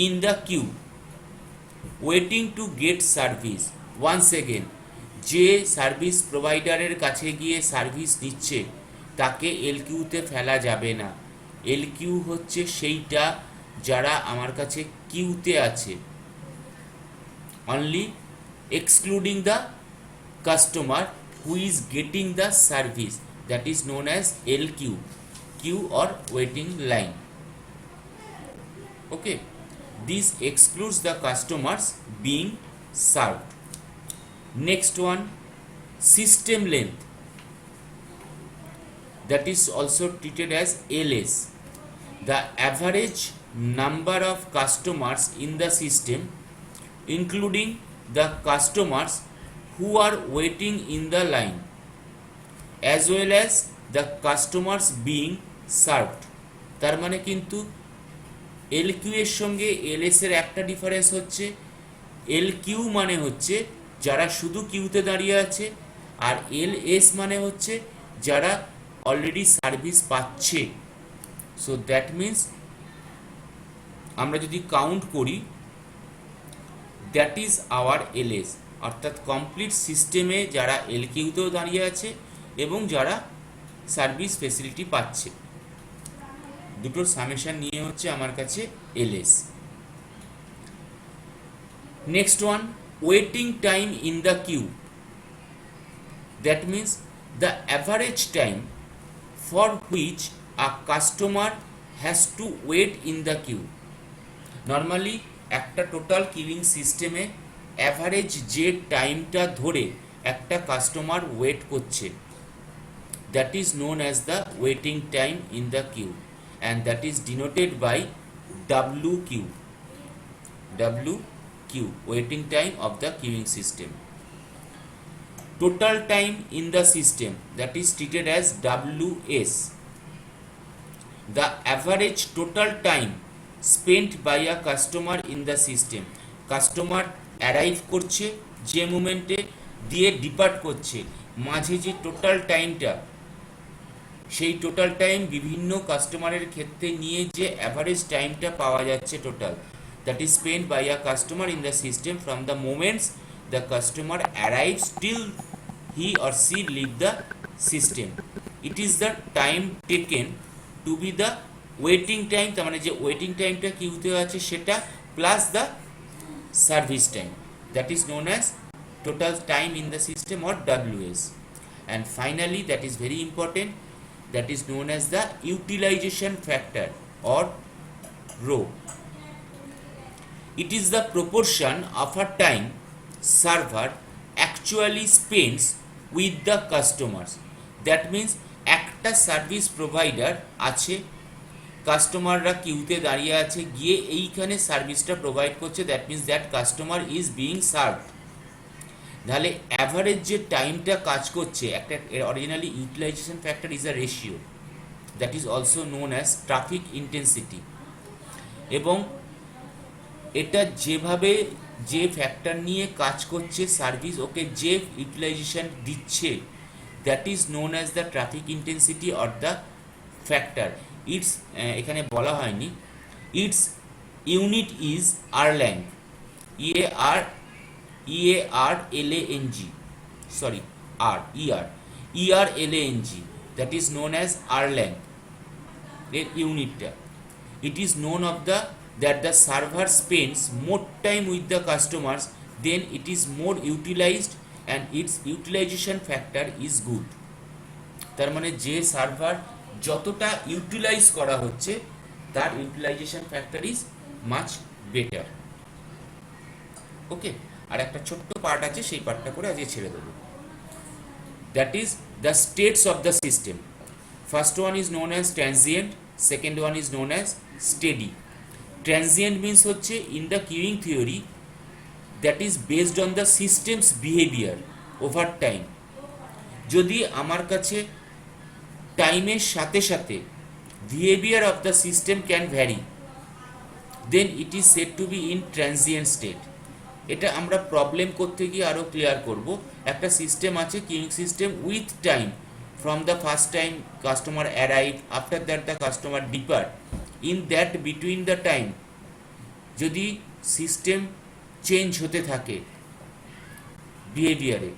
in the queue waiting to get service. Once again, যে service প্রোভাইডারের কাছে গিয়ে service নিচ্ছে তাকে এলকিউতে ফেলা যাবে না। এলকিউ হচ্ছে সেইটা যারা আমার কাছে কিউতে আছে, only excluding the customer who is getting the service, that is known as LQ, queue or waiting line. Okay, this excludes the customers being served. Next one, system length, that is also treated as LS, the average number of customers in the system including the customers who are waiting in the line as well as the customers being served. তার মানে কিন্তু এলকিউ এর সঙ্গে LS এর একটা difference হচ্ছে, এলকিউ মানে হচ্ছে যারা শুধু কিউতে দাঁড়িয়ে আছে, আর এলএস মানে হচ্ছে যারা অলরেডি সার্ভিস পাচ্ছে। সো দ্যাট মিন্স আমরা যদি কাউন্ট করি, দ্যাট ইজ আওয়ার এলএস, অর্থাৎ কমপ্লিট সিস্টেমে যারা এলকিউতেও দাঁড়িয়ে আছে এবং যারা সার্ভিস ফেসিলিটি পাচ্ছে, দুটোর সামেশন নিয়ে হচ্ছে আমার কাছে LS. Next one, waiting time in the queue, that means the average time for which a customer has to wait in the queue. Normally একটা টোটাল কিউইং সিস্টেমে অ্যাভারেজ যে টাইমটা ধরে একটা কাস্টমার ওয়েট করছে, that is known as the waiting time in the queue, and that is denoted by WQ, waiting time of the queueing system. Total time in the system, that is treated as WS, the average total time spent by a customer in the system, customer arrive করছে যে মোমেন্টে দিয়ে depart করছে, মাঝে যে total টাইমটা, সেই total time বিভিন্ন কাস্টমারের ক্ষেত্রে নিয়ে যে অ্যাভারেজ টাইমটা পাওয়া যাচ্ছে total, that is spent by a customer in the system from the moments the customer arrives till he or she leave the system. It is the time taken to be the waiting time, তার মানে যে waiting টাইমটা কিউতে আছে সেটা plus the service time, that is known as total time in the system or WS. And finally, that is very important, that is known as the utilization factor or rho. It is the proportion of a time server actually spends with the customers. That means একটা service provider আছে, কাস্টমাররা কিউতে দাঁড়িয়ে আছে, গিয়ে এইখানে সার্ভিসটা provide করছে, that means that customer is being served. তাহলে অ্যাভারেজ যে টাইমটা কাজ করছে, একটা originally utilisation factor is a ratio, that is also known as traffic intensity, এবং এটা যেভাবে যে ফ্যাক্টর নিয়ে কাজ করছে সার্ভিস, ওকে যে ইউটিলাইজেশন দিচ্ছে, that is known as the traffic intensity or the factor. It's এখানে বলা হয়নি, it's unit is erlang, EARLANG, sorry, ERLANG, that is known as Erlang, এর ইউনিটটা। It is known of that the server spends more time with the customers, then it is more utilized and its utilization factor is good. তার মানে যে server যতটা utilise করা হচ্ছে তার utilisation factor is much better. Okay, আর একটা ছোট্ট পার্ট আছে, সেই পার্টটা করে আজকে ছেড়ে দেবো। That is the states of the system. First one is known as transient, second one is known as steady, transient means হচ্ছে in the queueing theory that is based on the systems behaviour over time. যদি আমার কাছে টাইমের সাথে সাথে behaviour of the system can vary, then it is said to be in transient state. এটা আমরা problem করতে গিয়ে আরও ক্লিয়ার করব। একটা সিস্টেম আছে queueing system with time from the first time customer arrive, after that the customer depart, in that between the time যদি system change হতে থাকে বিহেভিয়ারে,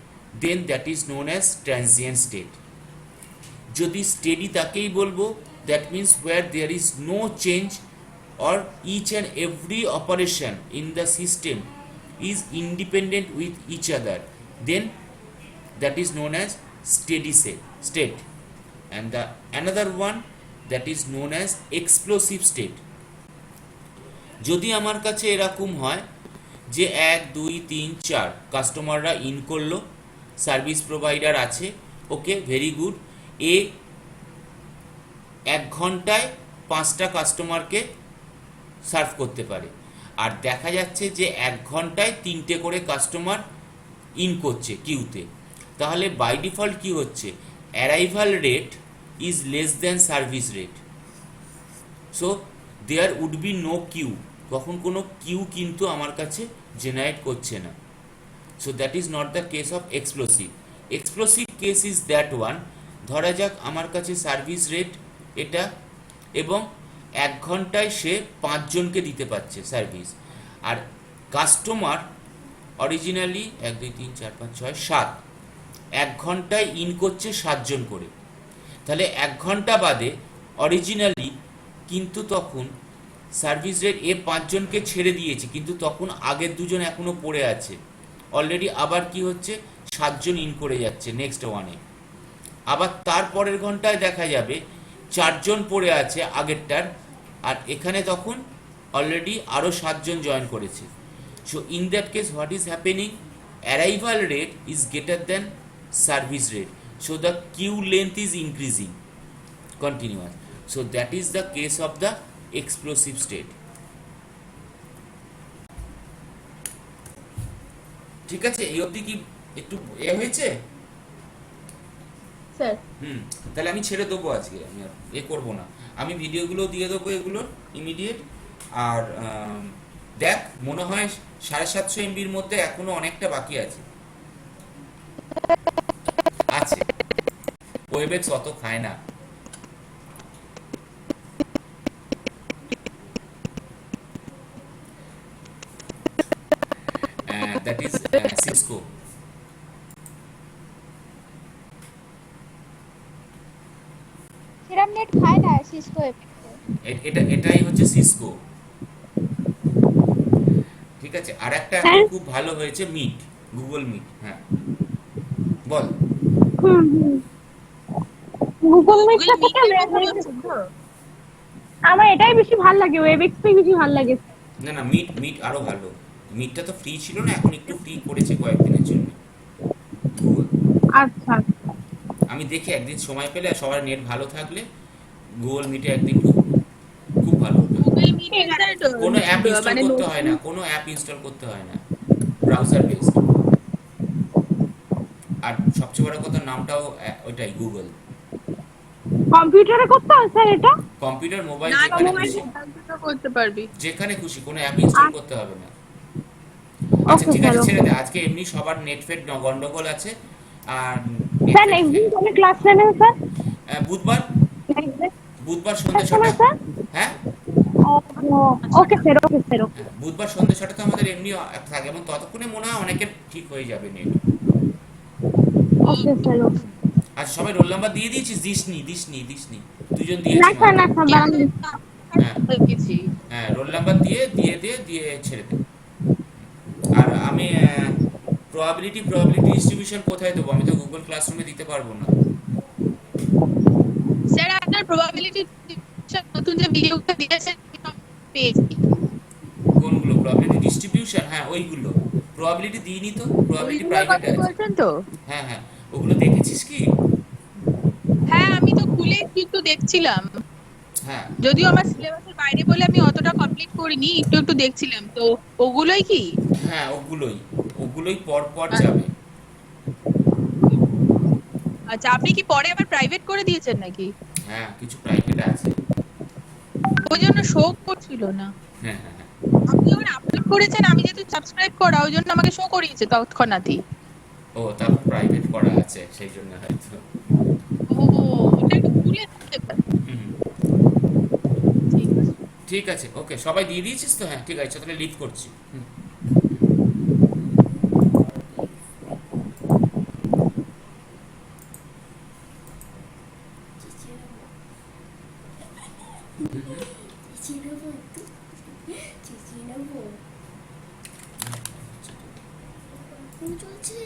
then that is known as transient state. যদি steady তাকেই বলবো, that means where there is no change or each and every operation in the system is independent with each other, then that is known as steady state. And the another one that is known as explosive state. যদি আমার কাছে এরকম হয় যে 1 2 3 4 কাস্টমাররা in করলো, service provider আছে, okay very good, এ 1 ঘন্টায় 5টা কাস্টমারকে সার্ভ করতে পারে, আর দেখা যাচ্ছে যে 1 ঘন্টায় 3টে করে কাস্টমার ইন করছে কিউতে, তাহলে বাই ডিফল্ট কি হচ্ছে, arrival rate is less than service rate. So there would be no queue, কখন কোনো কিউ কিন্তু আমার কাছে জেনারেট করছে না। So that is not the case of explosive. Explosive case is that one, ধরা যাক আমার কাছে সার্ভিস রেট এটা, এবং 1 ঘন্টায় সে 5 জনকে দিতে পারছে সার্ভিস, আর কাস্টমার অরিজিনালি 1 2 3 4 5 6 7 1 ঘন্টায় ইন করছে 7 জন করে, তাহলে 1 ঘন্টা বাদে অরিজিনালি কিন্তু তখন সার্ভিস রেট এ 5 জনকে ছেড়ে দিয়েছে, কিন্তু তখন আগের 2 জন এখনো পড়ে আছে, অলরেডি আবার কি হচ্ছে 7 জন ইন করে যাচ্ছে নেক্সট ওয়ানে, আবার তারপরের ঘন্টায় দেখা যাবে 4 জন পড়ে আছে আগেরটার, আর এখানে তখন অলরেডি আরও 7 জন জয়েন করেছে। So in that case what is happening, arrival rate is greater than service rate, so the queue length is increasing continuous. So that is the case of the explosive state. ঠিক আছে, এই অবধি কি একটু এ হয়েছে?
Sir
তাহলে আমি ছেড়ে দেবো আজকে, আমি আর এ করবো না, আমি ভিডিওগুলো দিয়ে দেবো এগুলো ইমিডিয়েট। আর দেখ মনে হয় 750 MBর মধ্যে এখনো অনেকটা বাকি আছে আছে ওয়েবেক্স অত খায় না। That is Cisco.
সেরম নেট খায় না সিসকো
এটাই হচ্ছে সিসকো। ঠিক আছে, আর একটা খুব ভালো হয়েছে মিট, গুগল মিট। হ্যাঁ বল।
গুগল মিটটা থেকে আমার এটাই বেশি ভালো লাগে, ওয়েবএক্সটাই বেশি ভালো লাগে।
না না, মিট আরো ভালো। মিটটা তো ফ্রি ছিল না, এখন একটু ফ্রি করেছে কয়েকদিনের জন্য গুগল।
আচ্ছা,
আমি দেখি একদিন সময় পেলে, সবার নেট ভালো থাকলে গুগল মিটে একদিন ঢুকবো, খুব ভালো হবে।
গুগল মিটে
কোনো অ্যাপ ইনস্টল করতে হয় না, কোনো অ্যাপ ইনস্টল করতে হয় না, ব্রাউজার বেসড। আর সবচেয়ে বড় কথা নামটাও ওইটাই গুগল।
কম্পিউটারে করতে হয় স্যার এটা?
কম্পিউটার মোবাইল
না,
যেখানে
মোবাইলে
খুশি,
করতে পারবি,
যেখানে খুশি, কোনো অ্যাপ ইনস্টল করতে হবে না। আচ্ছা ঠিক আছে, ছেড়ে দে, আজকে এমনি সবার নেট ফেট গন্ডগোল আছে। আর
স্যার নেক্সট দিন কোন ক্লাস নেবেন স্যার?
বুধবার সন্ধ্যে
স্যার
6টা। হ্যাঁ
ওকে স্যার, ওকে স্যার, ওকে।
বুধবার সন্ধ্যে 6টা তো আমাদের এমনি থাকে, এবং ততক্ষণে মনে হয় অনেকের ঠিক হয়ে যাবে নেট।
ওকে স্যার, ওকে।
আচ্ছা সবাই রোল নাম্বার দিয়ে দিয়েছিস? দিসনি দুজন
না
দিয়েছিস?
স্যার, না স্যার, বাড়ান।
হ্যাঁ রোল নাম্বার দিয়ে ছেড়ে দে। আর আমি প্রবাবিলিটি ডিস্ট্রিবিউশন কোথায় দেবো? আমি তো গুগল ক্লাসরুমে দিতে পারবো না।
স্যার আপনার প্রবাবিলিটি নতুন যে ভিডিওটা দিয়েছেন পেয়েছি।
কোনগুলো প্রবাবিলিটি ডিস্ট্রিবিউশন? হ্যাঁ ওইগুলো প্রবাবিলিটি দিইনি তো, প্রবাবিলিটি প্রাইভেট আছে।
বলছেন তো?
হ্যাঁ ওগুলো দেখেছিস কি?
হ্যাঁ আমি তো খুলে একটু দেখছিলাম।
হ্যাঁ
যদিও আমার সিলেবাসের বাইরে বলে আমি অতটা কমপ্লিট করিনি, একটু একটু দেখছিলাম তো। ওগুলোই কি?
হ্যাঁ, ওগুলোই পর পর যাবে।
আচ্ছা, আপনি কি পরে আবার প্রাইভেট করে দিয়েছেন নাকি?
হ্যাঁ, কিছু প্রাইভেট আছে।
ওই জন্য শো করছিল না।
হ্যাঁ হ্যাঁ হ্যাঁ।
আপনি যখন আপলোড করেছেন, আমি যেহেতু সাবস্ক্রাইব করা, ওই জন্য আমাকে শো করিয়েছে তৎক্ষণাৎই।
ও, তারপর প্রাইভেট করা আছে সেই জন্য হয়তো।
ও, ওটা একটু খুলে দিতে পারেন।
হুম,
ঠিক আছে।
ঠিক আছে, ওকে, সবাই দিয়ে দিয়েছিস তো? হ্যাঁ, ঠিক আছে, তাহলে লিভ করছি। হুম।
চেঁচিয়ে নেবো একটু, চেঁচিয়ে নেবো। কোন চলছে?